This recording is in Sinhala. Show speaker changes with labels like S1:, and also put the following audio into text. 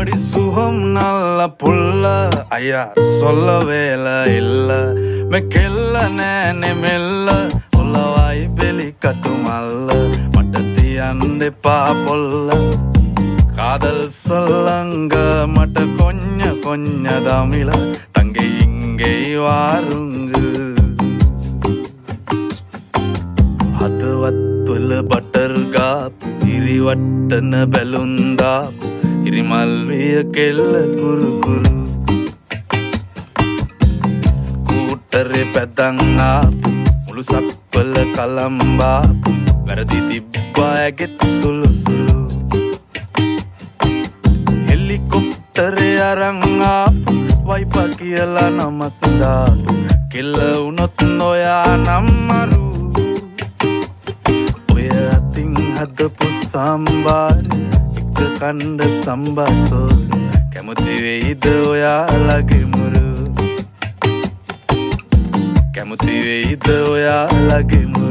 S1: அடி சுகம் நல்ல புல்ல ஐயா சொல்ல வேலை இல்ல மெக்கெல்ல நேனே மெல்ல உள்ளவாய் பெலி கட்டுமல்ல மட்டத்தி அண்டை பாப்பொல்ல காதல் சொல்லங்க மட்ட கொஞ்ச தமிழ தங்கை இங்கே வாருங்கு හදවත්වල බටර් ගාපු ඉරිවට්ටන බැලුන්දාපු ඉරිමල්විය කෙල්ල කුරුකුරු ස්කූටරේ පැදන් ආපු මුළු සක්වල කලම්බාපු වැරදි තිබ්බා ඇගෙත් සුළු සුළු හෙලිකොප්ටරේ අරන් ආපු වයිපා කියලා නමක් දාපු කෙල්ල වුණොත් නොයා නම්මරු හදපු සම්බාර එක කණ්ඩ සම්බාසෝර කැමති වෙයිද ඔයාලගේ මුරු කැමති වෙයිද ඔයාලගේ මුරු